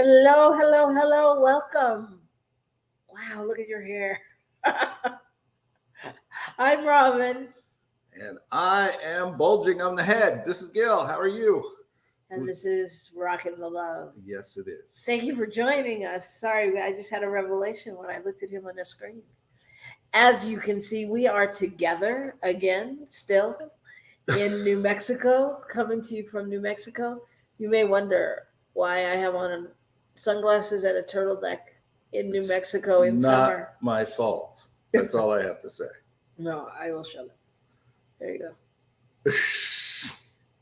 Hello, hello, hello. Welcome. Wow, look at your hair. I'm Robyn, And I am bulging on the head. This is Gil. How are you? and this is Rockin the Love. Yes, it is. Thank you for joining us. Sorry, I just had a revelation when I looked at him on the screen. As you can see, we are together again, still in New Mexico, coming to you from New Mexico. You may wonder why I have on sunglasses and a turtleneck in New It's Mexico in not summer. my fault. That's all I have to say. No, I will shut it. There you go.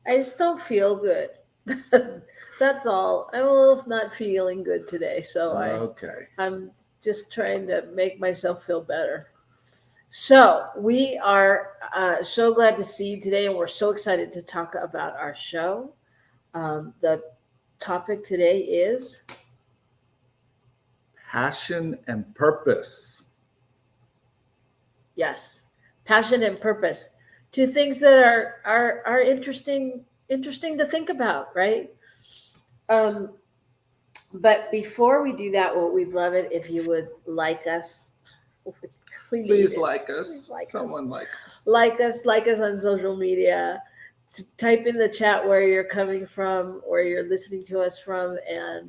I just don't feel good. That's all. I'm a little not feeling good today, so Okay. I'm just trying to make myself feel better. So we are so glad to see you today, and we're so excited to talk about our show. The topic today is Passion and purpose. yes, passion and purpose. Two things that are interesting to think about, right? Um, but before we do that, well, we'd love it if you would like us. We need Please it. like Please us. like us. Someone like us. Like us on social media. Type in the chat where you're coming from, where you're listening to us from, and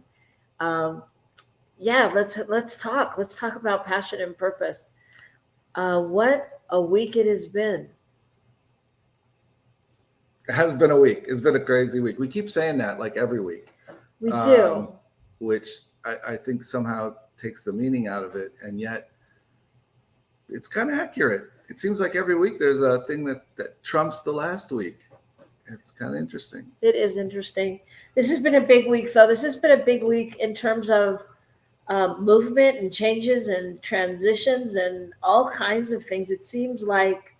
um, yeah, let's talk. Let's talk about passion and purpose. What a week it has been. It has been a week. It's been a crazy week. We keep saying that like every week, We do. which I think somehow takes the meaning out of it. And yet it's kind of accurate. It seems like every week there's a thing that trumps the last week. It's kind of interesting. It is interesting. This has been a big week, though. This has been a big week in terms of movement and changes and transitions and all kinds of things. It seems like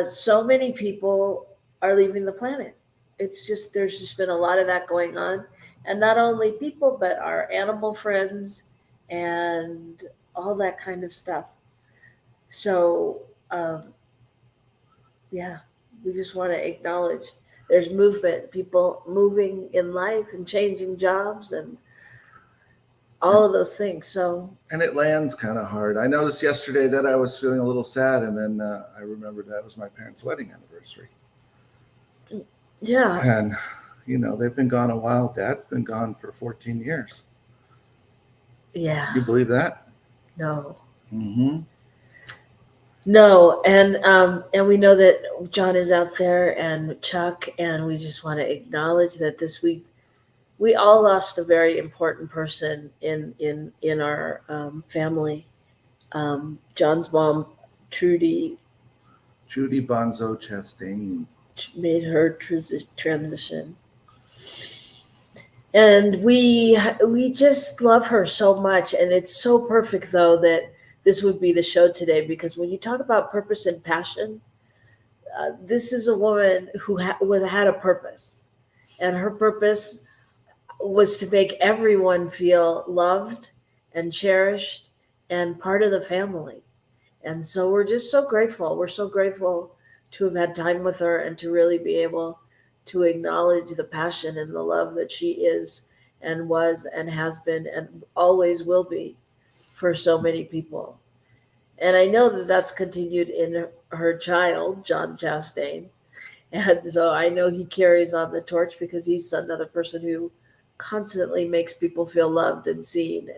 so many people are leaving the planet. It's just, there's just been a lot of that going on. And not only people, but our animal friends and all that kind of stuff. So, yeah, we just want to acknowledge there's movement, people moving in life and changing jobs and all of those things. So, And it lands kind of hard. I noticed yesterday that I was feeling a little sad, and then I remembered that was my parents' wedding anniversary. yeah, And, they've been gone a while. Dad's been gone for 14 years. yeah, You believe that? no. Mm-hmm. No, and we know that John is out there and Chuck, and we just want to acknowledge that this week we all lost a very important person in our family. John's mom, Trudy, Judy Bonzo Chastain. made her transition, and we just love her so much, and it's so perfect though that this would be the show today because when you talk about purpose and passion, this is a woman who had a purpose, and her purpose was to make everyone feel loved and cherished and part of the family. And so we're just so grateful. We're so grateful to have had time with her and to really be able to acknowledge the passion and the love that she is and was and has been and always will be for so many people. And I know that that's continued in her child, John Chastain. And so I know he carries on the torch because he's another person who constantly makes people feel loved and seen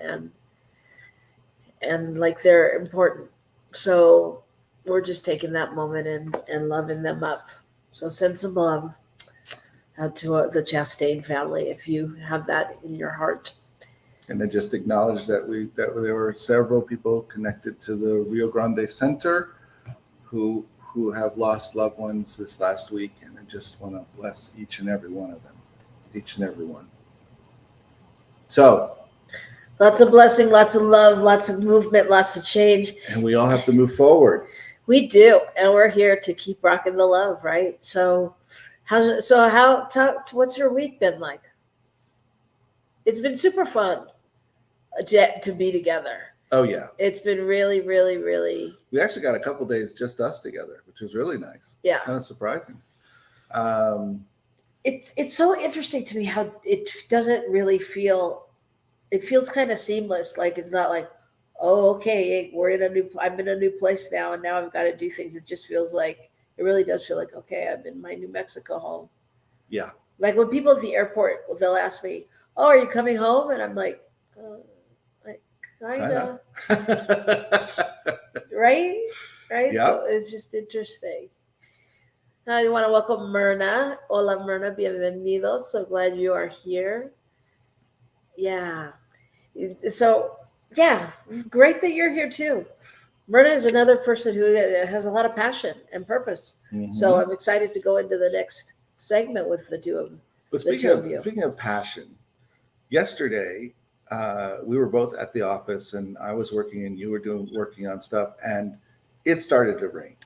and like they're important. So we're just taking that moment and loving them up. So send some love out to the Chastain family if you have that in your heart. And I just acknowledge that there were several people connected to the Rio Grande Center who have lost loved ones this last week, and I just want to bless each and every one of them, each and every one. So, lots of blessing, lots of love, lots of movement, lots of change. And we all have to move forward. We do, and we're here to keep rocking the love, right? So, what's your week been like? It's been super fun to be together. Oh yeah, it's been really, really, really. We actually got a couple days just us together, which was really nice. Yeah, kind of surprising. It's so interesting to me how it doesn't really feel it feels kind of seamless. Like it's not like, oh, okay, I'm in a new place now, and now I've got to do things. It just feels like it really does feel like, okay, I'm in my New Mexico home. Yeah. Like when people at the airport, they'll ask me, "Oh, are you coming home?" And I'm uh, like kinda, right, right. So Yep. it's just interesting. I want to welcome Myrna. Hola, Myrna, bienvenidos. So glad you are here. Yeah. So yeah, great that you're here too. Myrna is another person who has a lot of passion and purpose. So Mhm. I'm excited to go into the next segment with the two of But the two of you. speaking of passion, yesterday we were both at the office, and I was working, and you were working on stuff, and it started to rain.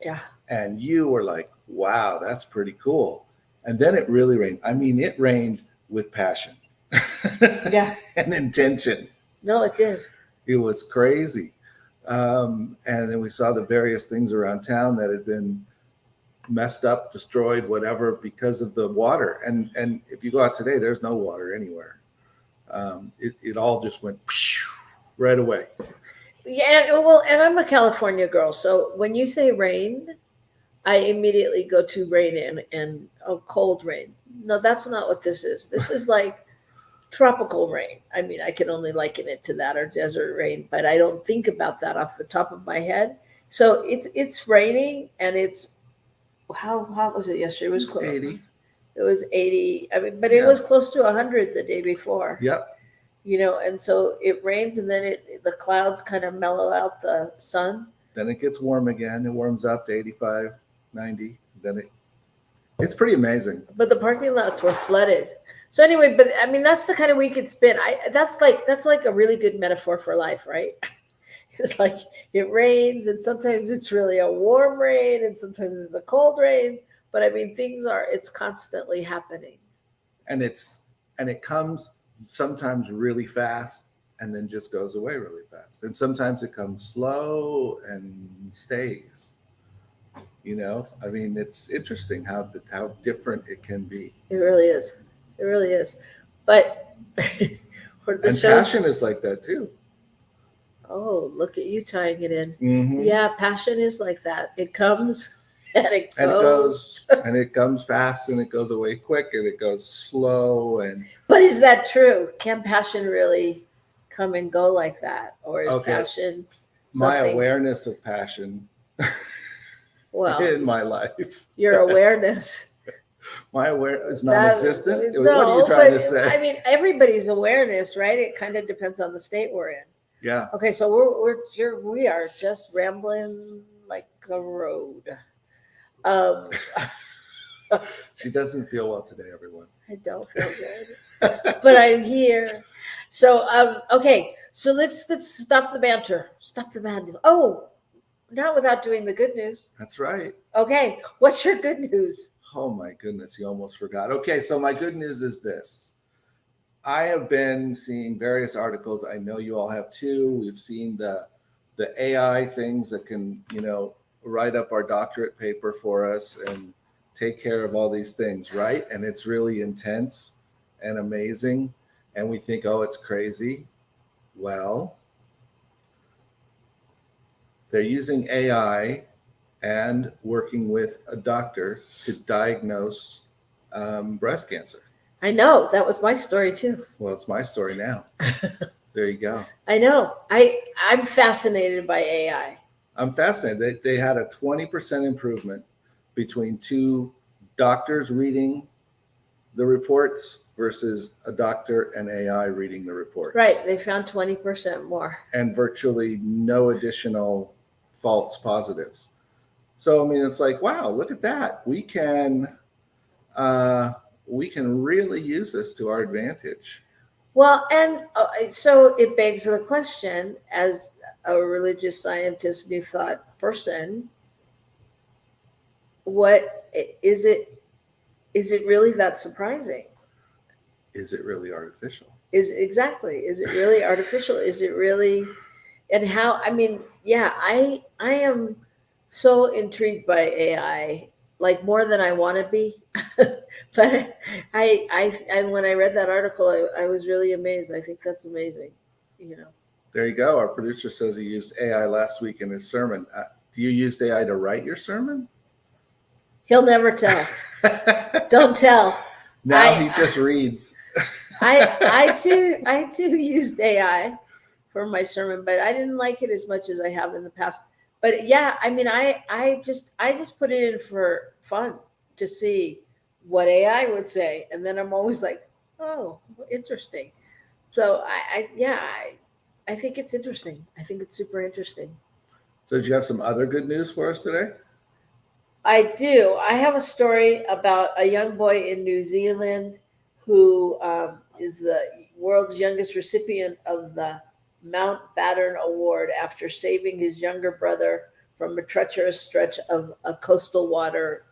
Yeah. And you were like, "Wow, that's pretty cool." And then it really rained. I mean, it rained with passion Yeah. and intention. No, it did. It was crazy. And then we saw the various things around town that had been messed up, destroyed, whatever, because of the water. And if you go out today, there's no water anywhere. It all just went right away. Yeah, well, and I'm a California girl, so when you say rain, I immediately go to rain and cold rain. No, that's not what this is. This is like tropical rain. I mean, I can only liken it to that or desert rain, but I don't think about that off the top of my head. So it's raining, and it's how hot was it yesterday? It was close. 80. It was 80. I mean, but it Yeah. was close to 100 the day before. Yep. And so it rains, and then the clouds kind of mellow out the sun. Then it gets warm again. It warms up to 85, 90. Then it's pretty amazing. But the parking lots were flooded. So anyway, but I mean that's the kind of week it's been. That's like a really good metaphor for life, right? It's like it rains, and sometimes it's really a warm rain, and sometimes it's a cold rain. But I mean, it's constantly happening. And it comes sometimes really fast and then just goes away really fast. And sometimes it comes slow and stays. I mean, it's interesting how different it can be. It really is. It really is. But for the And show, passion is like that too. oh, look at you tying it in. Mm-hmm. Yeah, passion is like that. It comes and it And it goes. goes, and it comes fast, and it goes away quick, and it goes slow. And But is that true? Can passion really come and go like that? Or is Okay. passion my something? awareness of passion Well, in my life, your awareness. my awareness is That- non-existent. What no, are you trying to but, say? I mean, everybody's awareness, right? It kind of depends on the state we're in. Yeah. Okay, so we are just rambling like a road. She doesn't feel well today, everyone. I don't feel good, but I'm here. So okay, so let's stop the banter. Stop the banter. Oh, not without doing the good news. That's right. Okay, what's your good news? Oh my goodness, you almost forgot. Okay, so my good news is this. I have been seeing various articles. I know you all have too. We've seen the AI things that can, write up our doctorate paper for us and take care of all these things, right? And it's really intense and amazing. And we think, oh, it's crazy. Well, they're using AI and working with a doctor to diagnose breast cancer. I know that was my story too. Well, it's my story now. There you go. I know. I'm fascinated by AI. I'm fascinated. They had a 20% improvement between two doctors reading the reports versus a doctor and AI reading the reports. Right. They found 20% more. And virtually no additional false positives. So, I mean, it's like, wow, look at that. We can really use this to our advantage. Well, and so it begs the question, as a religious scientist, new thought person, what is it? Is it really that surprising? Is it really artificial? Is it really artificial? Is it really, and how? I mean, yeah, I am so intrigued by AI. like more than I want to be. But and when I read that article, I was really amazed. I think that's amazing. You know, There you go. Our producer says he used AI last week in his sermon. Do you use AI to write your sermon? he'll never tell. Don't tell. Now he just reads. I too used AI for my sermon, but I didn't like it as much as I have in the past. But yeah, I mean, I just put it in for fun to see what AI would say, and then I'm always like, oh, interesting. So I think it's interesting. I think it's super interesting. So did you have some other good news for us today? I do. I have a story about a young boy in New Zealand who is the world's youngest recipient of the Mountbatten Award after saving his younger brother from a treacherous stretch of a coastal water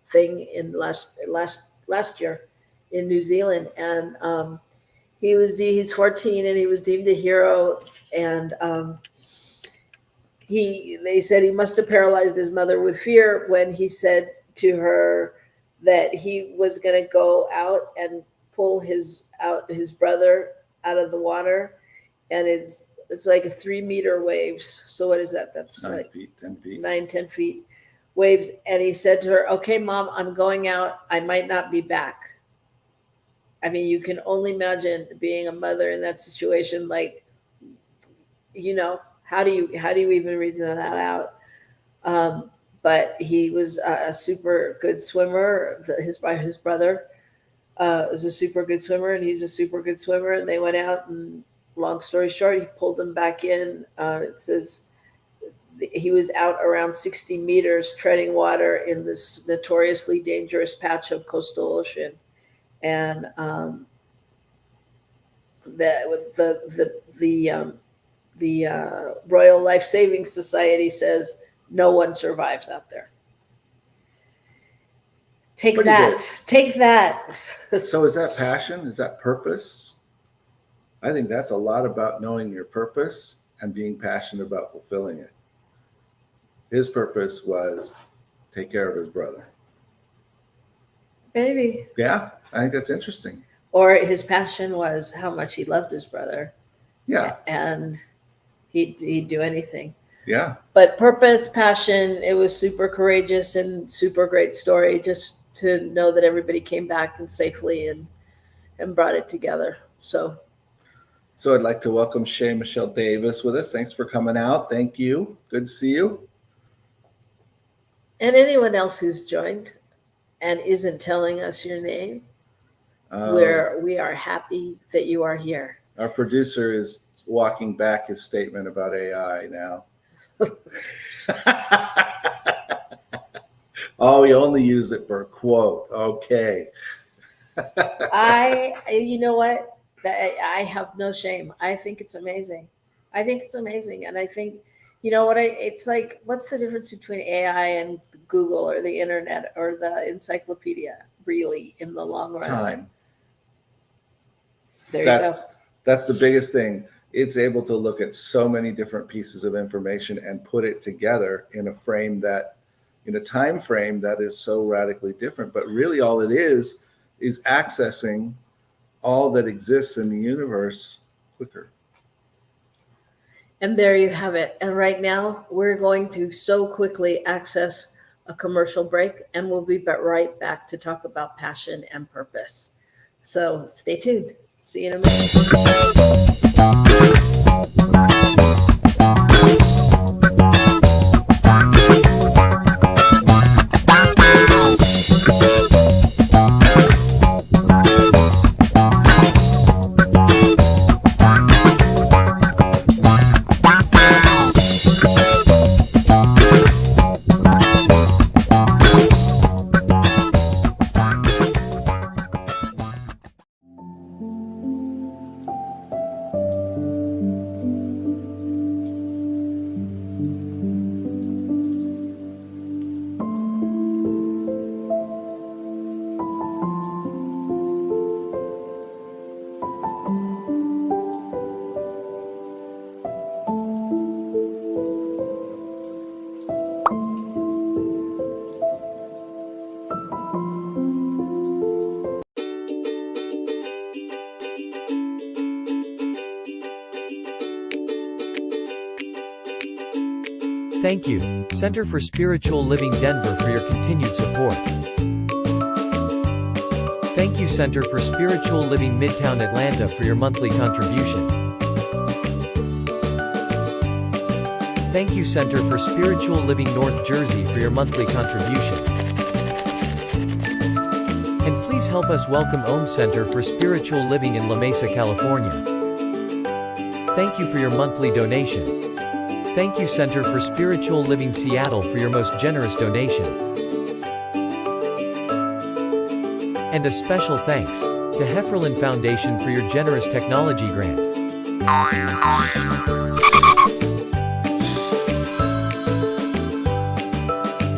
thing in last year in New Zealand. And he's 14 and he was deemed a hero. And they said he must have paralyzed his mother with fear when he said to her that he was going to go out and pull his brother out of the water, and it's like a 3-meter waves. So what is that? That's 9 like feet, 10 feet. 9-10 feet waves. And he said to her, "Okay, Mom, I'm going out. I might not be back." I mean, you can only imagine being a mother in that situation. Like, how do you even reason that out? But he was a super good swimmer. His brother is a super good swimmer, and he's a super good swimmer. And they went out, and long story short, he pulled him back in. It says he was out around 60 meters treading water in this notoriously dangerous patch of coastal ocean. And the Royal Life Saving Society says no one survives out there. Take that. So is that passion? Is that purpose? I think that's a lot about knowing your purpose and being passionate about fulfilling it. His purpose was take care of his brother. Maybe. Yeah, I think that's interesting. Or his passion was how much he loved his brother. Yeah. And he'd do anything. Yeah. But purpose, passion, it was super courageous and super great story just to know that everybody came back and safely and brought it together. So I'd like to welcome Shay Michelle Davis with us. Thanks for coming out. Thank you. Good to see you. And anyone else who's joined and isn't telling us your name, we are happy that you are here. Our producer is walking back his statement about AI now. Oh, he only used it for a quote. Okay. You know what? I have no shame. I think it's amazing. And I think, it's like, what's the difference between AI and Google or the internet or the encyclopedia, really, in the long run? Time. There you go. That's the biggest thing. It's able to look at so many different pieces of information and put it together in a time frame that is so radically different. But really all it is accessing all that exists in the universe quicker. And there you have it. And right now we're going to so quickly access a commercial break, and we'll be right back to talk about passion and purpose. So stay tuned. See you in a minute. Thank you, Center for Spiritual Living Denver, for your continued support. Thank you, Center for Spiritual Living Midtown Atlanta, for your monthly contribution. Thank you, Center for Spiritual Living North Jersey, for your monthly contribution. And please help us welcome Om Center for Spiritual Living in La Mesa, California. Thank you for your monthly donation. Thank you, Center for Spiritual Living Seattle, for your most generous donation. And a special thanks to Hefferlin Foundation for your generous technology grant.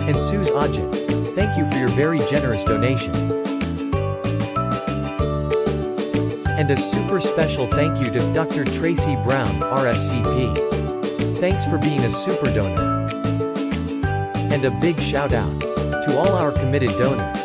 And Suze Ajit, thank you for your very generous donation. And a super special thank you to Dr. Tracy Brown, RSCP. Thanks for being a super donor. And a big shout out to all our committed donors.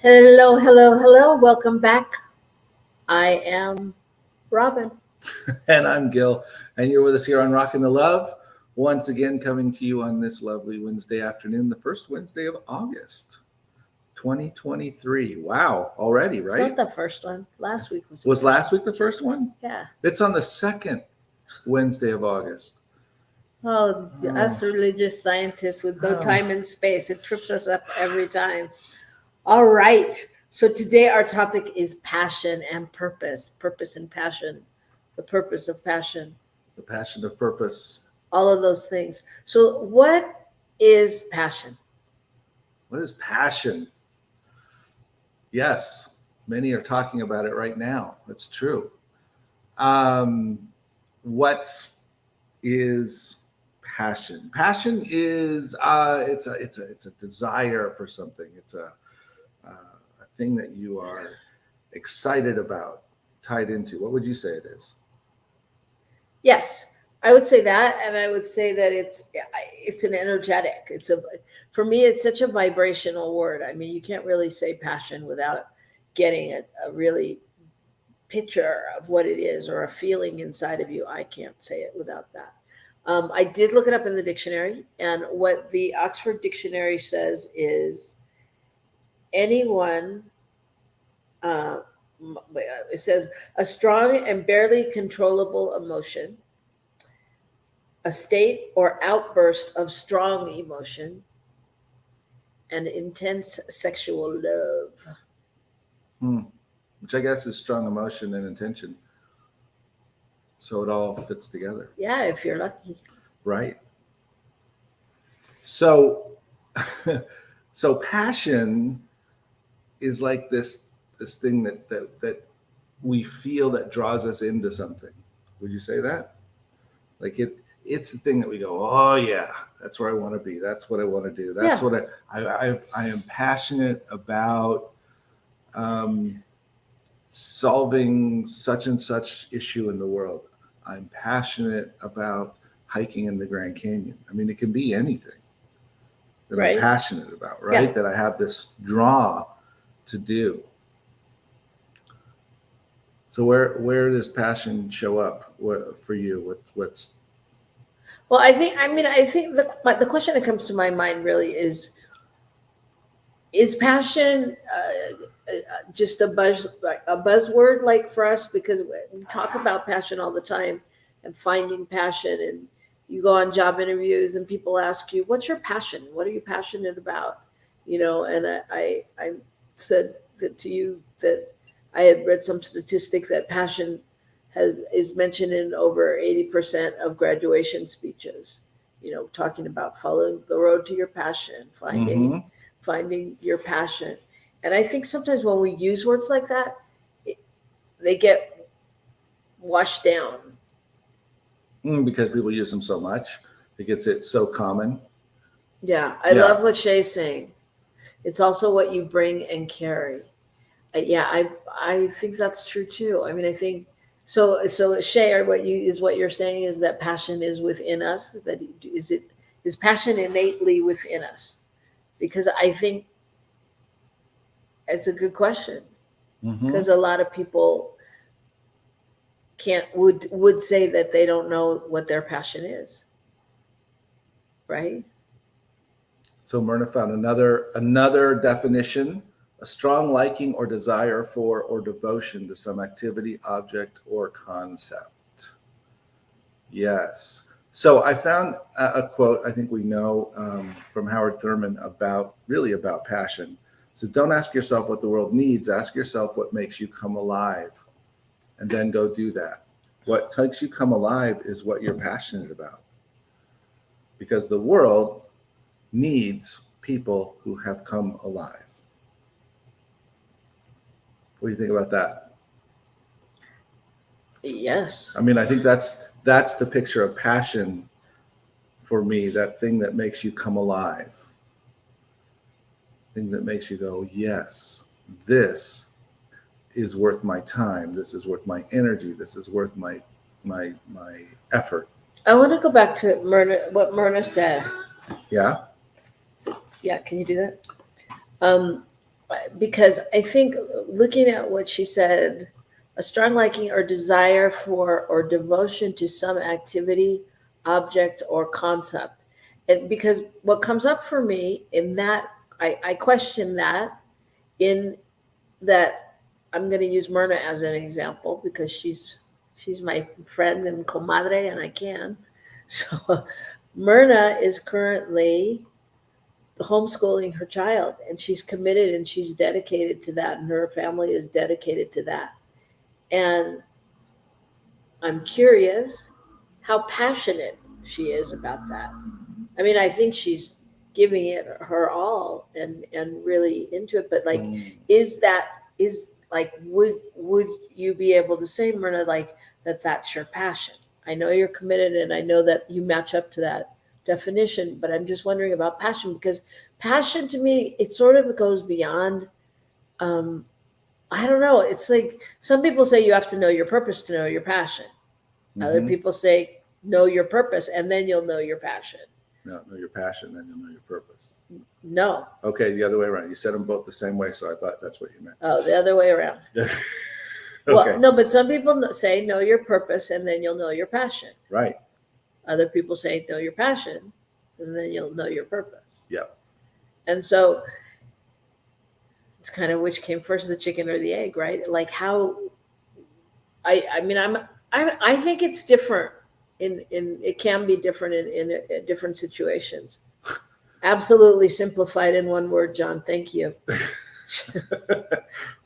Hello, hello, hello. Welcome back. I am Robyn. And I'm Gil, and you're with us here on Rockin the Love, once again coming to you on this lovely Wednesday afternoon, the first Wednesday of August, 2023. Wow, already, It's right? not the first one. Last week was. Was last week the first one? Yeah. It's on the second Wednesday of August. Oh, us religious scientists with no Oh. time and space. It trips us up every time. All right. So today our topic is passion and purpose. Purpose and passion. The purpose of passion. The passion of purpose. All of those things. So what is passion? What is passion? Yes, many are talking about it right now. That's true. What is passion? Passion is it's a desire for something. It's a thing that you are excited about, tied into. What would you say it is? Yes, I would say that, and I would say that it's an energetic. For me, it's such a vibrational word. I mean, you can't really say passion without getting a really picture of what it is or a feeling inside of you. I can't say it without that. I did look it up in the dictionary, and what the Oxford Dictionary says is anyone. It says a strong and barely controllable emotion, a state or outburst of strong emotion, and intense sexual love. Which I guess is strong emotion and intention. So it all fits together. Yeah, if you're lucky. Right. So, so passion is like this thing that we feel that draws us into something. Would you say that? Like it's the thing that we go, oh yeah, that's where I want to be. That's what I want to do. That's Yeah. what I am passionate about, solving such and such issue in the world. I'm passionate about hiking in the Grand Canyon. I mean, it can be anything that I'm Right. passionate about, right? Yeah. That I have this draw to do. So where does passion show up for you? What's Well, I think the question that comes to my mind really is passion just a buzzword like for us, because we talk about passion all the time and finding passion, and you go on job interviews and people ask you, what's your passion, what are you passionate about, and I said that to you that I had read some statistic that passion is mentioned in over 80% of graduation speeches, talking about following the road to your passion, finding your passion. And I think sometimes when we use words like that, they get washed down. because people use them so much, it's so common. Yeah, I love what Shay's saying. It's also what you bring and carry. Yeah, I think that's true too. I mean, I think so. So Shay, what you're saying is that passion is within us. That is passion innately within us? Because I think it's a good question, because a lot of people would say that they don't know what their passion is, right? So Myrna found another definition: a strong liking or desire for or devotion to some activity, object, or concept. Yes. So I found a quote I think we know from Howard Thurman about passion. It says, don't ask yourself what the world needs. Ask yourself what makes you come alive, and then go do that. What makes you come alive is what you're passionate about, because the world needs people who have come alive. What do you think about that? Yes. I mean, I think that's the picture of passion for me, that thing that makes you come alive. Thing that makes you go, yes, this is worth my time. This is worth my energy. This is worth my effort. I want to go back to what Myrna said. Yeah. Yeah, can you do that? Because I think looking at what she said, a strong liking or desire for or devotion to some activity, object, or concept. And because what comes up for me in that, I question that, in that I'm going to use Myrna as an example because she's my friend and comadre, and I can. So Myrna is currently homeschooling her child, and she's committed and she's dedicated to that, and her family is dedicated to that. And I'm curious how passionate she is about that. I mean, I think she's giving it her all and really into it, but like, would you be able to say, Myrna, like that's your passion? I know you're committed and I know that you match up to that definition, but I'm just wondering about passion, because passion to me, it sort of goes beyond, I don't know. It's like some people say you have to know your purpose to know your passion. Other people say know your purpose and then you'll know your passion. No, know your passion, then you'll know your purpose. No. Okay, the other way around. You said them both the same way, so I thought that's what you meant. Oh, the other way around. Okay. Well, no, but some people say know your purpose and then you'll know your passion. Right. Other people say know your passion and then you'll know your purpose. Yep. And so it's kind of which came first, the chicken or the egg, right? Like how I think it's different it can be different in different situations. Absolutely simplified in one word, John. Thank you.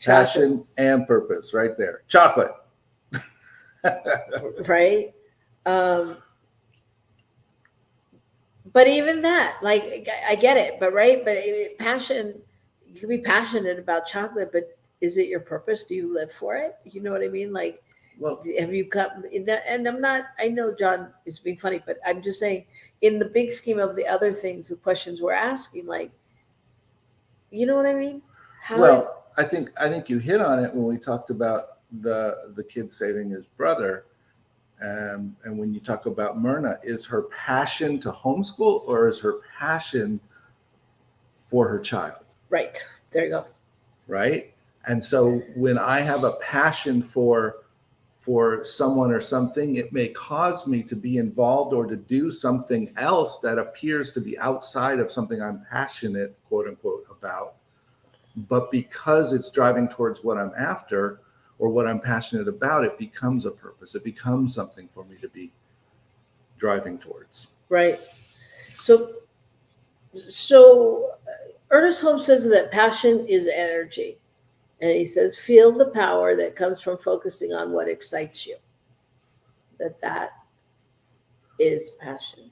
Passion and purpose, right there. Chocolate. Right. But even that, like, I get it, but right. But passion, you can be passionate about chocolate, but is it your purpose? Do you live for it? You know what I mean? Like, Well, Have you come in that? And I'm not, I know John is being funny, but I'm just saying, in the big scheme of the other things, the questions we're asking, like, you know what I mean? well, I think you hit on it when we talked about the kid saving his brother. And when you talk about Myrna, is her passion to homeschool or is her passion for her child? Right. There you go. Right. And so when I have a passion for someone or something, it may cause me to be involved or to do something else that appears to be outside of something I'm passionate, quote unquote, about. But because it's driving towards what I'm after or what I'm passionate about, it becomes a purpose. It becomes something for me to be driving towards. Right. So Ernest Holmes says that passion is energy. And he says, feel the power that comes from focusing on what excites you. That is passion.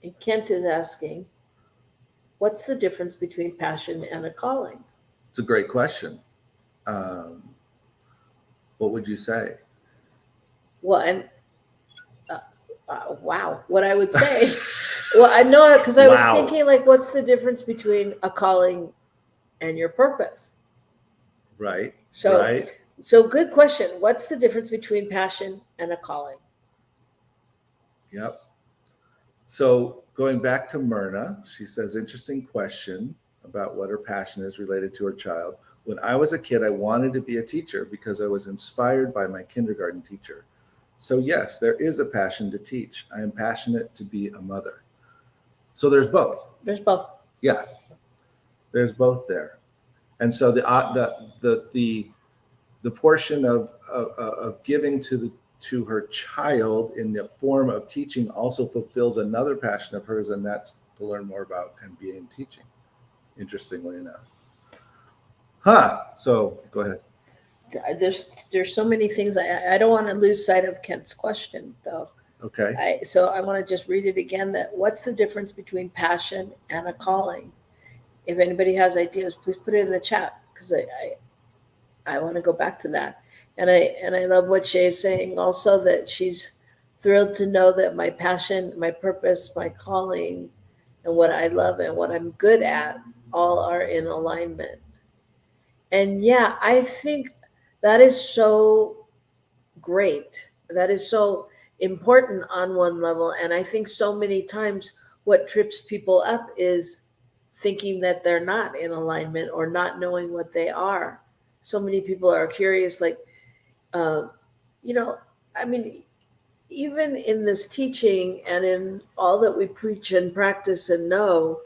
And Kent is asking, what's the difference between passion and a calling? It's a great question. What would you say? Well, and wow, what I would say. Well, I know, because I was Wow. thinking, like, what's the difference between a calling and your purpose? Right. So, right. So good question. What's the difference between passion and a calling? Yep. So going back to Myrna, she says, interesting question about what her passion is related to her child. When I was a kid, I wanted to be a teacher because I was inspired by my kindergarten teacher. So yes, there is a passion to teach. I am passionate to be a mother. So there's both. There's both. Yeah, there's both there. And so the portion of giving to her child in the form of teaching also fulfills another passion of hers, and that's to learn more about and be in teaching, interestingly enough. So go ahead. There's so many things. I don't want to lose sight of Kent's question, though. Okay. So I want to just read it again. That what's the difference between passion and a calling? If anybody has ideas, please put it in the chat, because I want to go back to that. And I love what Shay is saying also, that she's thrilled to know that my passion, my purpose, my calling, and what I love and what I'm good at all are in alignment. And yeah, I think that is so great. That is so important on one level. And I think so many times what trips people up is thinking that they're not in alignment or not knowing what they are. So many people are curious, like, I mean, even in this teaching and in all that we preach and practice and know,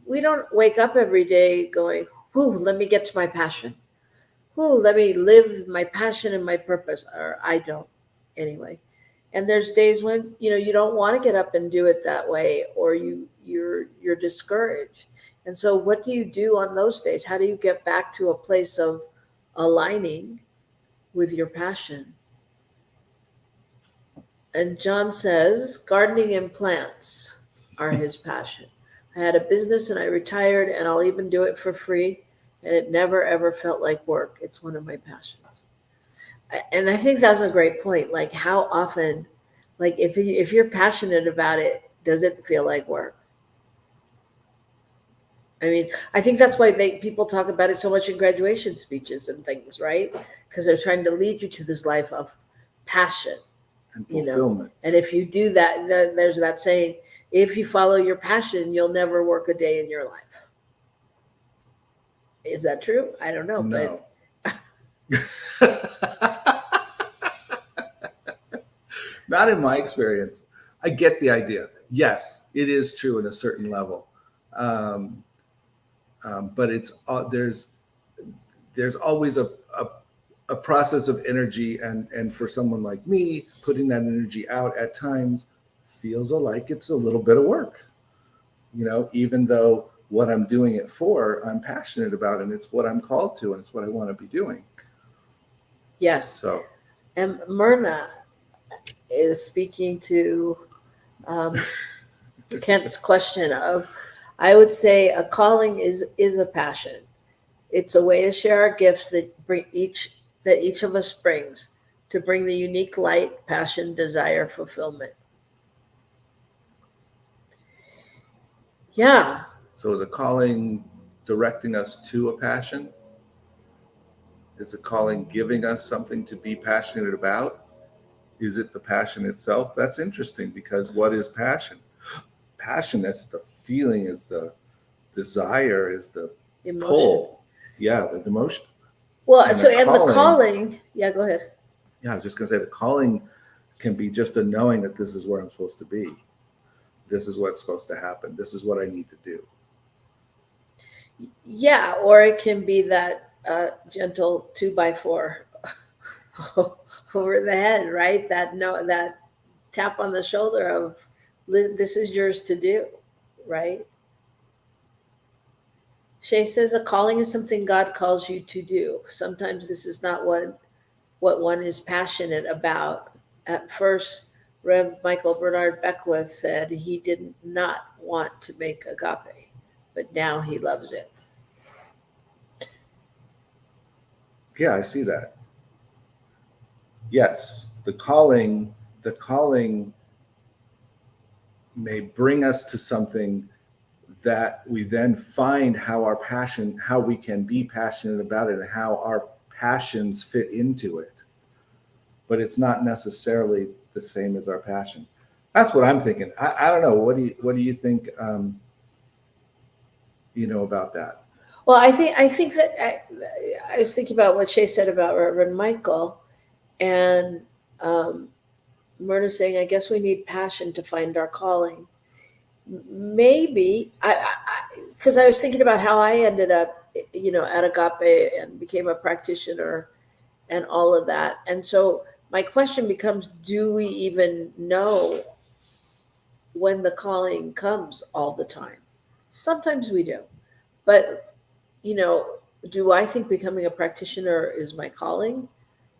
we don't wake up every day going, "Ooh, let me get to my passion. Ooh, let me live my passion and my purpose." Or I don't, anyway. And there's days when you don't want to get up and do it that way, or you're discouraged. And so, what do you do on those days? How do you get back to a place of aligning with your passion? And John says, gardening and plants are his passion. I had a business and I retired, and I'll even do it for free. And it never, ever felt like work. It's one of my passions. And I think that's a great point. Like, how often, like, if you're passionate about it, does it feel like work? I mean, I think that's why people talk about it so much in graduation speeches and things, right? Because they're trying to lead you to this life of passion And fulfillment. And if you do that, there's that saying, if you follow your passion, you'll never work a day in your life. Is that true? I don't know. No. Not in my experience. I get the idea. Yes, it is true in a certain level. But it's there's always a process of energy, and for someone like me, putting that energy out at times feels like it's a little bit of work, even though what I'm doing it for, I'm passionate about, and it's what I'm called to, and it's what I want to be doing. Yes. So, and Myrna is speaking to Kent's question of, I would say a calling is a passion. It's a way to share our gifts that that each of us brings to bring the unique light, passion, desire, fulfillment. Yeah. So is a calling directing us to a passion? Is a calling giving us something to be passionate about? Is it the passion itself? That's interesting, because what is passion? Passion, that's the feeling, is the desire, is the Emotion. pull. Yeah, the emotion. Well, And so the and the calling- calling, yeah, go ahead. Yeah, I was just going to say the calling can be just a knowing that this is where I'm supposed to be. This is what's supposed to happen. This is what I need to do. Yeah, or it can be that gentle 2x4 over the head, right? That tap on the shoulder of this is yours to do, right? Shay says a calling is something God calls you to do. Sometimes this is not what one is passionate about. At first, Rev Michael Bernard Beckwith said he did not want to make agape, but now he loves it. Yeah, I see that. Yes, the calling may bring us to something that we then find how we can be passionate about it and how our passions fit into it. But it's not necessarily the same as our passion. That's what I'm thinking. I don't know. What do you think? About that. Well, I think that I was thinking about what Shay said about Reverend Michael, and Myrna saying, "I guess we need passion to find our calling." Maybe because I was thinking about how I ended up, at Agape and became a practitioner and all of that, and so my question becomes: do we even know when the calling comes all the time? Sometimes we do, but do I think becoming a practitioner is my calling?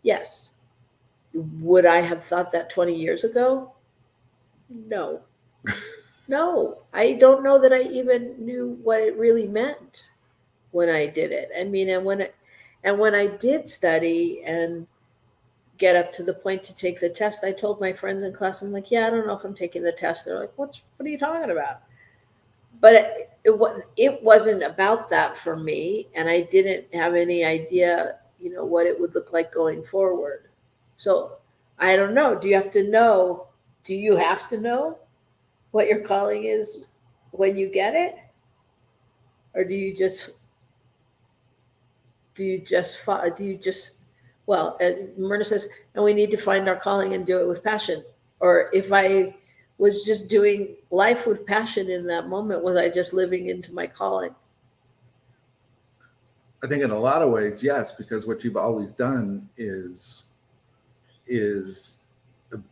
Yes. Would I have thought that 20 years ago? No. No, I don't know that I even knew what it really meant when I did it. I mean, and when I did study and get up to the point to take the test, I told my friends in class, I'm like, yeah, I don't know if I'm taking the test. They're like, what are you talking about? But it wasn't about that for me, and I didn't have any idea, what it would look like going forward. So I don't know. Do you have to know? Do you have to know what your calling is when you get it, or do you just? Well? And Myrna says, and we need to find our calling and do it with passion. Or if I was just doing life with passion in that moment, was I just living into my calling? I think in a lot of ways, yes, because what you've always done is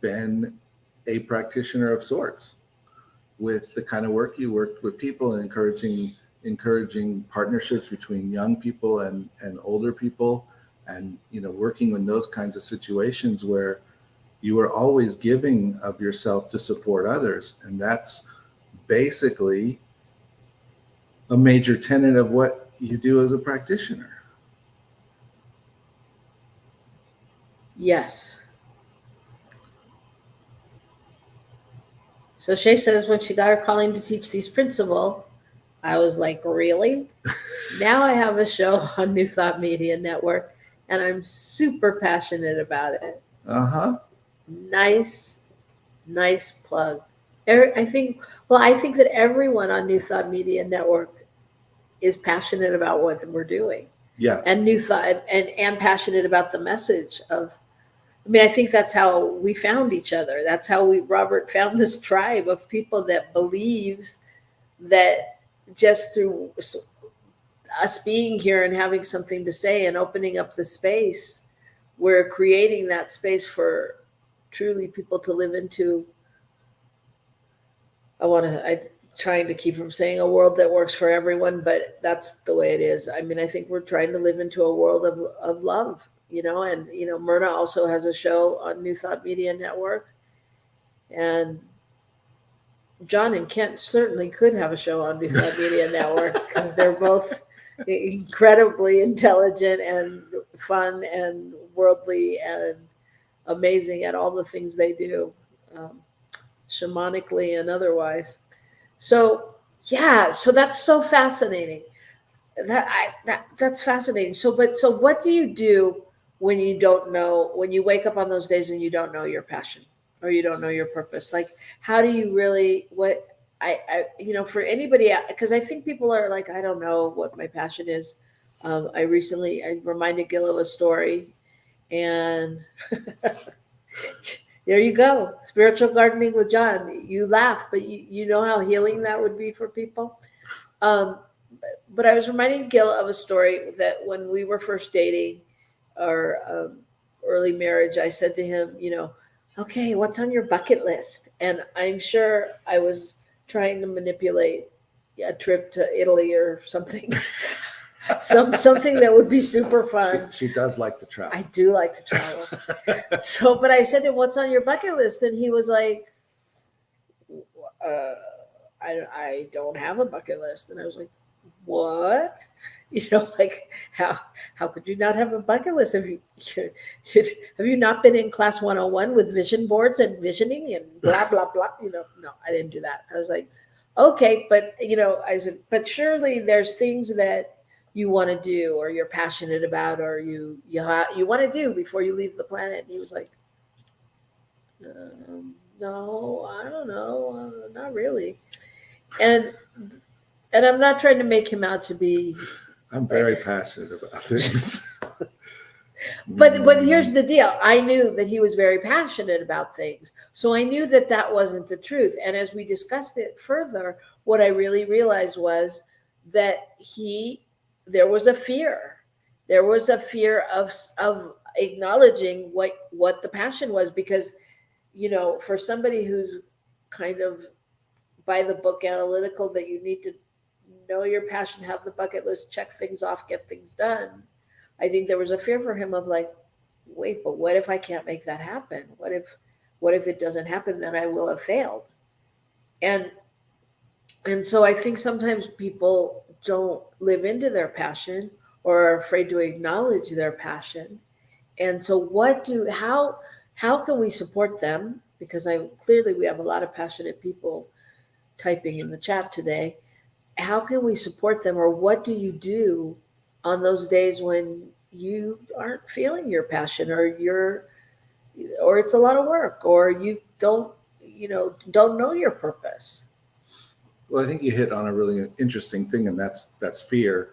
been a practitioner of sorts with the kind of work you worked with people and encouraging partnerships between young people and older people, and working in those kinds of situations where you are always giving of yourself to support others. And that's basically a major tenet of what you do as a practitioner. Yes. So Shay says when she got her calling to teach these principles, I was like, really? Now I have a show on New Thought Media Network, and I'm super passionate about it. Uh-huh. Nice plug. I think that everyone on New Thought Media Network is passionate about what we're doing. Yeah. And New Thought and passionate about the message of, I think that's how we found each other. That's how Robert found this tribe of people that believes that just through us being here and having something to say and opening up the space, we're creating that space for truly people to live into. I'm trying to keep from saying a world that works for everyone, but that's the way it is. I think we're trying to live into a world of love, and, Myrna also has a show on New Thought Media Network, and John and Kent certainly could have a show on New Thought Media Network because they're both incredibly intelligent and fun and worldly and amazing at all the things they do, um, shamanically and otherwise. So yeah, so that's so fascinating. That's fascinating. So what do you do when you don't know, when you wake up on those days and you don't know your passion or you don't know your purpose? Like, how do you really, what for anybody, because I think people are like, I don't know what my passion is. I reminded Gil of a story, and there you go, spiritual gardening with John. You laugh, but you know how healing that would be for people. Um, but I was reminding Gil of a story that when we were first dating, or early marriage, I said to him, okay, what's on your bucket list? And I'm sure I was trying to manipulate a trip to Italy or something, something that would be super fun. She does like to travel. I do like to travel. So, but I said to him, what's on your bucket list? And he was like, uh, I don't have a bucket list. And I was like, what? Like how could you not have a bucket list? Have you not been in class 101 with vision boards and visioning and blah blah blah? No, I didn't do that. I was like, okay, but I said, but surely there's things that you want to do or you're passionate about or you want to do before you leave the planet. And he was like, no, I don't know, not really. And I'm not trying to make him out to be. I'm very passionate about things. But here's the deal. I knew that he was very passionate about things. So I knew that that wasn't the truth. And as we discussed it further, what I really realized was that there was a fear. There was a fear of acknowledging what the passion was, because, for somebody who's kind of by the book analytical, that you need to know your passion, have the bucket list, check things off, get things done. I think there was a fear for him of like, wait, but what if I can't make that happen? What if it doesn't happen? Then I will have failed. And so I think sometimes people don't live into their passion or are afraid to acknowledge their passion. And so how can we support them? Because clearly we have a lot of passionate people typing in the chat today. How can we support them, or what do you do on those days when you aren't feeling your passion, or it's a lot of work, or you don't know your purpose? Well, I think you hit on a really interesting thing, and that's fear.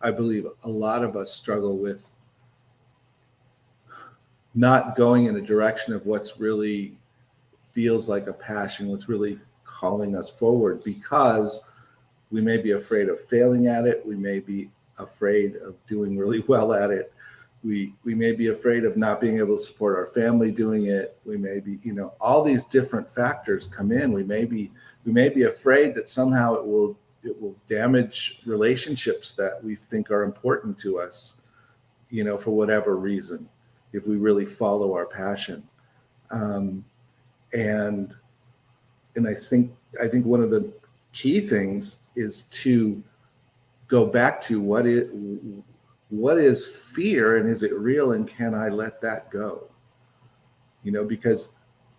I believe a lot of us struggle with not going in a direction of what's really feels like a passion, what's really calling us forward, because we may be afraid of failing at it. We may be afraid of doing really well at it. We may be afraid of not being able to support our family doing it. We may be, all these different factors come in. We may be afraid that somehow it will damage relationships that we think are important to us, for whatever reason, if we really follow our passion. And I think one of the key things is to go back to what is fear, and is it real, and can I let that go? Because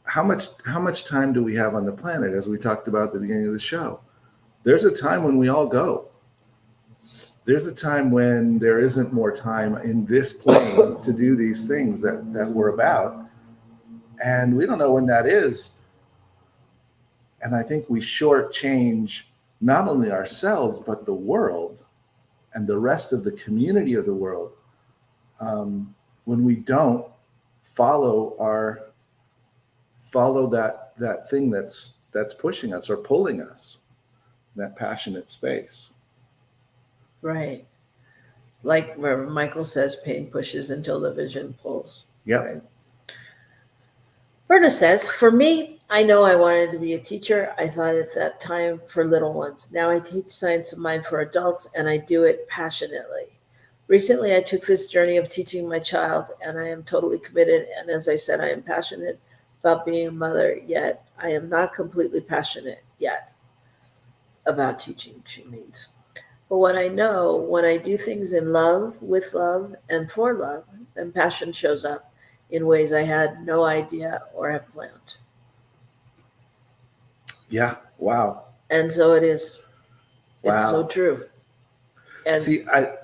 how much time do we have on the planet? As we talked about at the beginning of the show, there's a time when we all go. There's a time when there isn't more time in this plane to do these things that we're about, and we don't know when that is. And I think we shortchange not only ourselves, but the world and the rest of the community of the world when we don't follow that thing that's pushing us or pulling us, that passionate space. Right. Like where Michael says, pain pushes until the vision pulls. Yeah. Right. Berna says, for me, I know I wanted to be a teacher. I thought it's that time for little ones. Now I teach science of mind for adults, and I do it passionately. Recently, I took this journey of teaching my child, and I am totally committed. And as I said, I am passionate about being a mother, yet I am not completely passionate yet about teaching, she means. But what I know, when I do things in love, with love, and for love, then passion shows up in ways I had no idea or have planned. Yeah. Wow. And so it is. It's so Wow. true. And See, I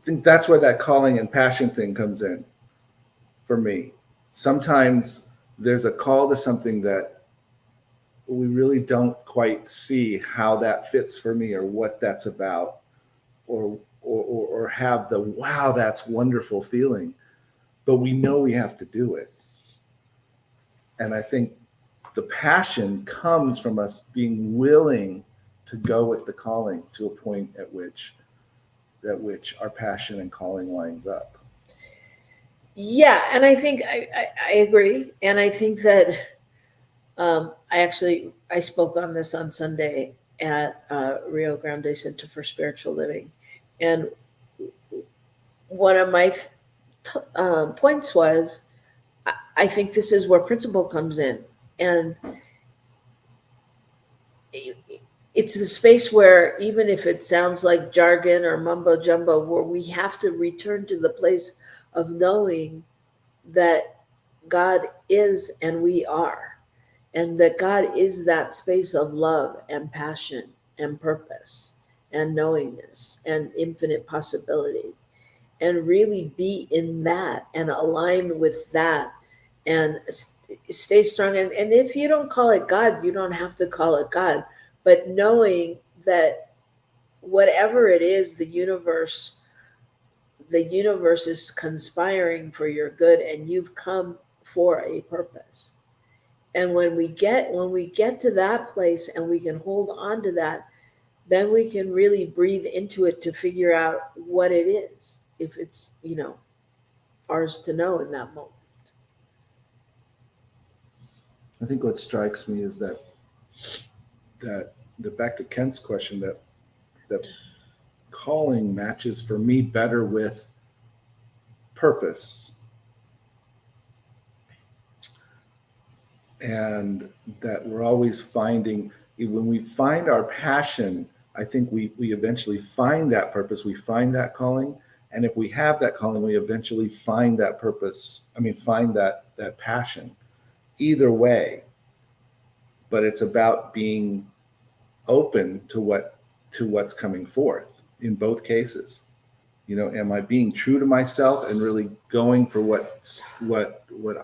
think that's where that calling and passion thing comes in for me. Sometimes there's a call to something that we really don't quite see how that fits for me or what that's about, or have the wow, that's wonderful feeling, but we know we have to do it. And I think the passion comes from us being willing to go with the calling to a point at which our passion and calling lines up. yeah, and I think I agree. And I think that I spoke on this on Sunday at Rio Grande Center for Spiritual Living, and one of my points was I think this is where principle comes in, and it's the space where even if it sounds like jargon or mumbo jumbo, where we have to return to the place of knowing that God is and we are, and that God is that space of love and passion and purpose and knowingness and infinite possibility, and really be in that and align with that and stay strong. And if you don't call it God, you don't have to call it God, but knowing that whatever it is, the universe is conspiring for your good, and you've come for a purpose. And when we get to that place and we can hold on to that, then we can really breathe into it to figure out what it is, if it's ours to know in that moment. I think what strikes me is that the back to Kent's question, that calling matches for me better with purpose, and that we're always finding, when we find our passion, I think we eventually find that purpose, we find that calling. And if we have that calling, we eventually find that purpose, find that passion. Either way, but it's about being open to what's coming forth in both cases. Am I being true to myself and really going for what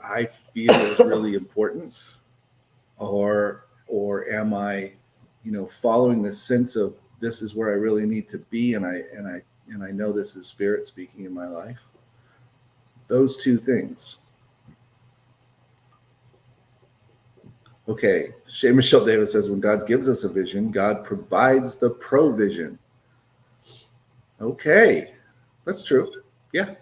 I feel is really important, or am I following the sense of this is where I really need to be, and I know this is spirit speaking in my life. Those two things. Okay, Shay Michelle Davis says, when God gives us a vision, God provides the provision. Okay, that's true. Yeah.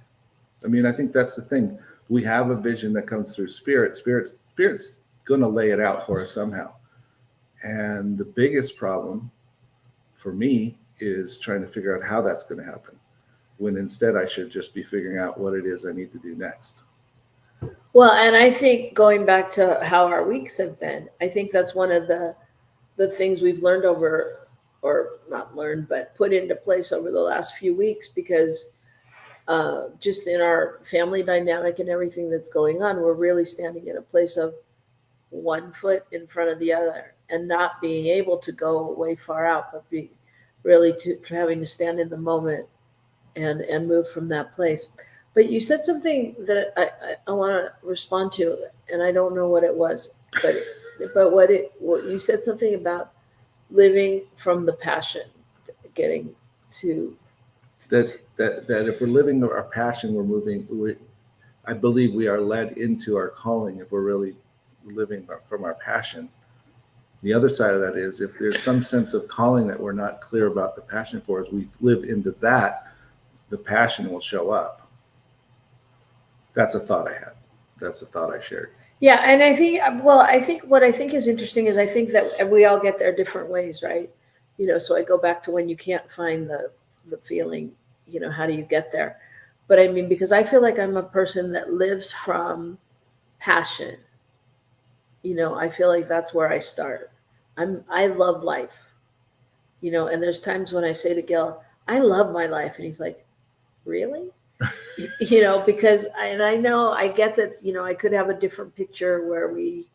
I think that's the thing. We have a vision that comes through spirit. Spirit's going to lay it out for us somehow. And the biggest problem for me is trying to figure out how that's going to happen, when instead I should just be figuring out what it is I need to do next. Well, and I think going back to how our weeks have been, I think that's one of the things we've learned over, or not learned, but put into place over the last few weeks, because just in our family dynamic and everything that's going on, we're really standing in a place of one foot in front of the other, and not being able to go way far out, but be really to having to stand in the moment and move from that place. But you said something that I want to respond to, and I don't know what it was, but what you said something about living from the passion, getting to that if we're living our passion, we're moving. I believe we are led into our calling if we're really living from our passion. The other side of that is, if there's some sense of calling that we're not clear about the passion for, as we live into that, the passion will show up. That's a thought I had. That's a thought I shared. Yeah, and I think what I think is interesting is, I think that we all get there different ways, right? So I go back to when you can't find the feeling, how do you get there? But because I feel like I'm a person that lives from passion. I feel like that's where I start. I love life. And there's times when I say to Gil, I love my life. And he's like, really? Because I know I get that, I could have a different picture where we,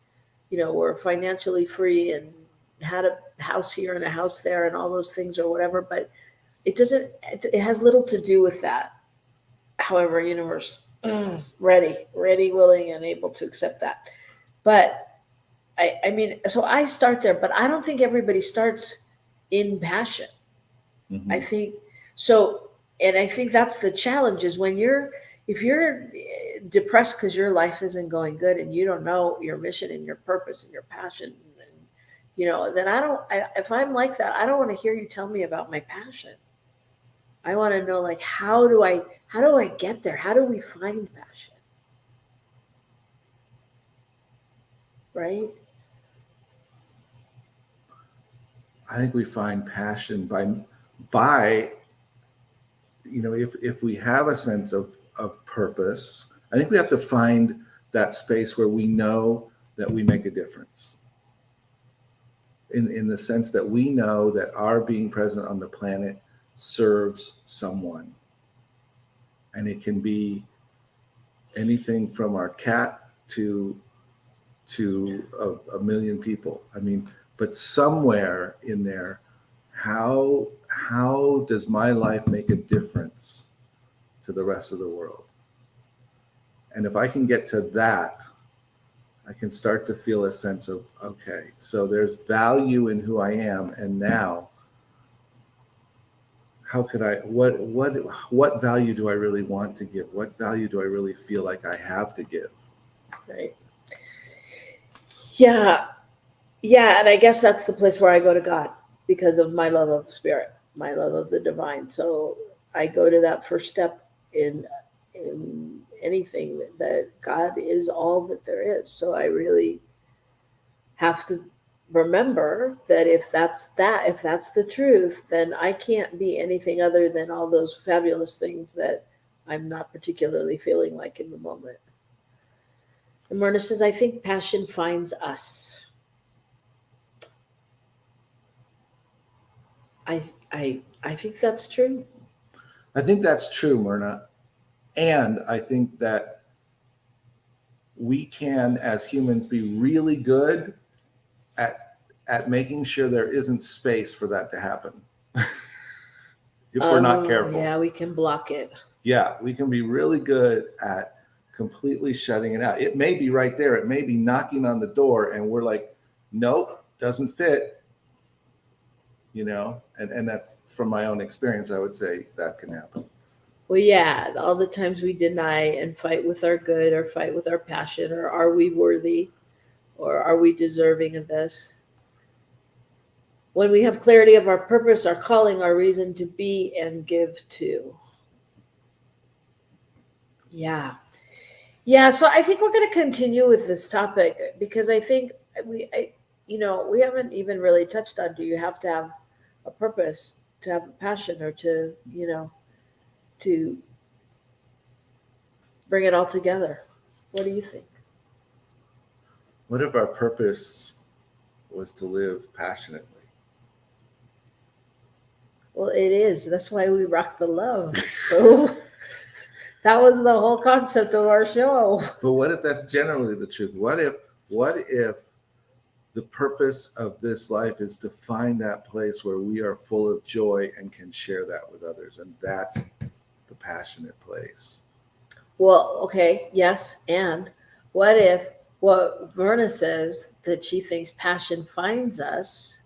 were financially free and had a house here and a house there and all those things or whatever, but it has little to do with that. However, universe, ready, willing, and able to accept that. But I mean, so I start there, but I don't think everybody starts in passion. I Mhm. think so, and I think that's the challenge is if you're depressed because your life isn't going good and you don't know your mission and your purpose and your passion, and then if I'm like that, I don't want to hear you tell me about my passion. I want to know like how do I get there? How do we find passion? Right? I think we find passion by if we have a sense of purpose, I think we have to find that space where we know that we make a difference. In the sense that we know that our being present on the planet serves someone. And it can be anything from our cat to a million people. I mean, but somewhere in there, how does my life make a difference to the rest of the world? And if I can get to that, I can start to feel a sense of, okay, so there's value in who I am, and now how could I what value do I really want to give? What value do I really feel like I have to give? Right. Yeah. Yeah, and I guess that's the place where I go to God because of my love of spirit, my love of the divine. So I go to that first step in anything that God is all that there is. So I really have to remember that if that's the truth, then I can't be anything other than all those fabulous things that I'm not particularly feeling like in the moment. And Myrna says, I think passion finds us. I think that's true. I think that's true, Myrna. And I think that we can, as humans, be really good at making sure there isn't space for that to happen. If we're not careful. Yeah, we can block it. Yeah, we can be really good at completely shutting it out. It may be right there. It may be knocking on the door, and we're like, nope, doesn't fit. And that's from my own experience. I would say that can happen. Well, yeah, all the times we deny and fight with our good or fight with our passion, or are we worthy or are we deserving of this? When we have clarity of our purpose, our calling, our reason to be and give to. Yeah. Yeah, so I think we're going to continue with this topic because I think we haven't even really touched on, do you have to have a purpose to have a passion or to bring it all together? What do you think? What if our purpose was to live passionately? Well, it is. That's why we rock the love. So that was the whole concept of our show. But what if that's generally the truth? What if the purpose of this life is to find that place where we are full of joy and can share that with others? And that's the passionate place. Well, okay, yes. And what if what Verna says that she thinks passion finds us?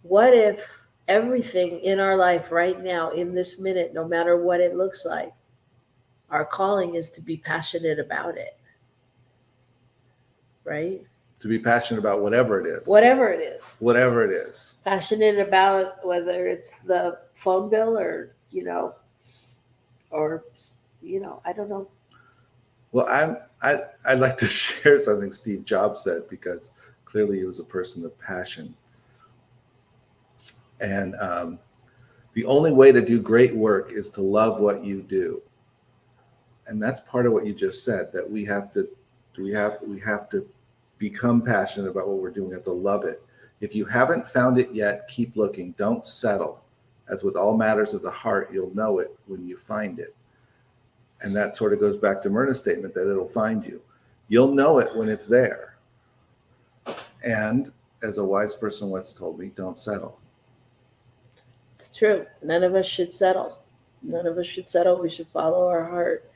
What if everything in our life right now, in this minute, no matter what it looks like, our calling is to be passionate about it? Right? To be passionate about whatever it is. Whatever it is. Whatever it is. Passionate about whether it's the phone bill or, I don't know. Well, I'd like to share something Steve Jobs said, because clearly he was a person of passion. And the only way to do great work is to love what you do. And that's part of what you just said, that we have to become passionate about what we're doing. We have to love it. If you haven't found it yet, keep looking. Don't settle. as with all matters of the heart, you'll know it when you find it. And that sort of goes back to Myrna's statement that it'll find you. You'll know it when it's there. And as a wise person once told me, don't settle. It's true. None of us should settle. None of us should settle. We should follow our heart.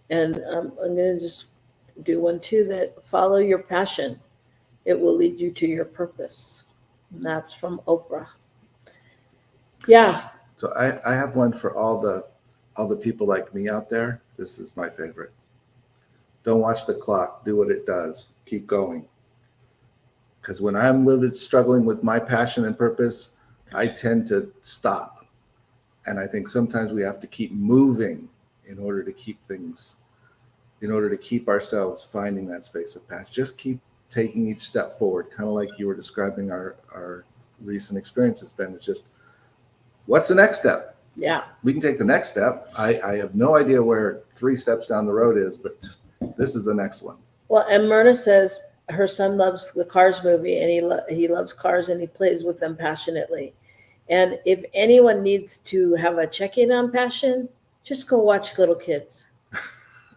And I'm going to just do one too, that follow your passion. It will lead you to your purpose. And that's from Oprah. Yeah. So I have one for all the people like me out there. This is my favorite. Don't watch the clock. Do what it does. Keep going. Because when I'm struggling with my passion and purpose, I tend to stop. And I think sometimes we have to keep moving in order to keep ourselves finding that space of passion. Just keep taking each step forward, kind of like you were describing our recent experiences, Ben. It's just, what's the next step? Yeah. We can take the next step. I have no idea where 3 steps down the road is, but this is the next one. Well, and Myrna says her son loves the Cars movie, and he loves cars, and he plays with them passionately. And if anyone needs to have a check-in on passion, just go watch little kids.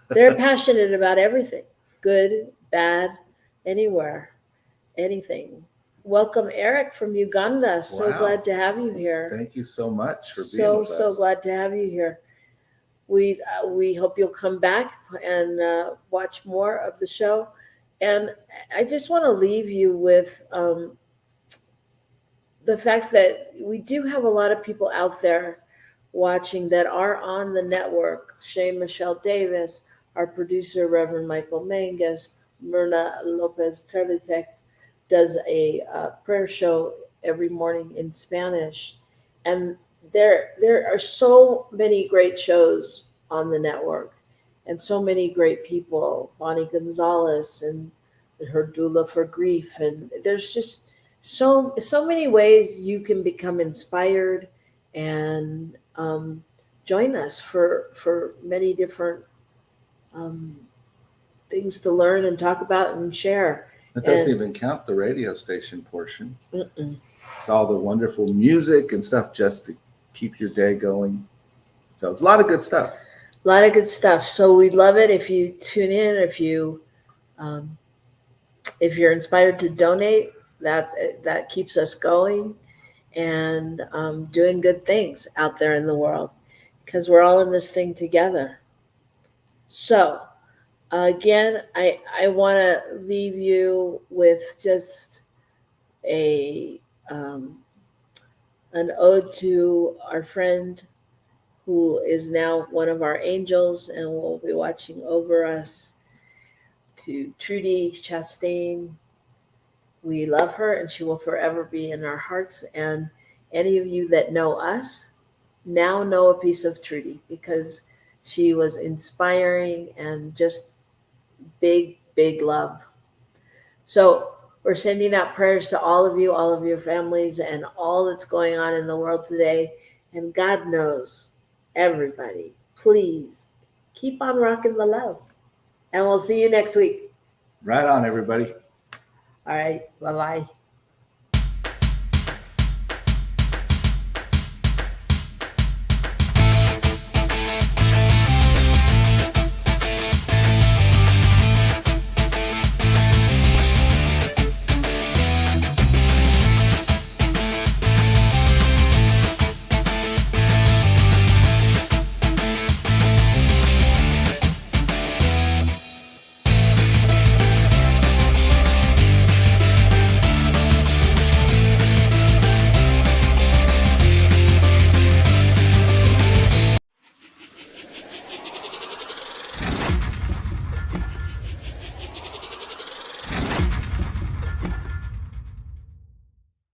They're passionate about everything, good, bad, anywhere, anything. Welcome, Eric from Uganda. So Wow. Glad to have you here. Thank you so much for being with us. So glad to have you here. We hope you'll come back and watch more of the show. And I just want to leave you with the fact that we do have a lot of people out there watching that are on the network. Shane Michelle Davis, our producer, Reverend Michael Mangus, Myrna Lopez Terlitek does a prayer show every morning in Spanish. And there are so many great shows on the network and so many great people, Bonnie Gonzalez and her doula for grief. And there's just so many ways you can become inspired and join us for many different things to learn and talk about and share. That doesn't even count the radio station portion. Mm-mm. All the wonderful music and stuff just to keep your day going. So it's a lot of good stuff. A lot of good stuff. So we'd love it if you tune in, if you're inspired to donate. That keeps us going and doing good things out there in the world, because we're all in this thing together. So again, I want to leave you with just an ode to our friend who is now one of our angels and will be watching over us, to Trudy Chastain. We love her, and she will forever be in our hearts. And any of you that know us now know a piece of Trudy, because she was inspiring and just big, big love. So we're sending out prayers to all of you, all of your families, and all that's going on in the world today. And God knows, everybody, please keep on rocking the love. And we'll see you next week. Right on, everybody. All right. Bye-bye.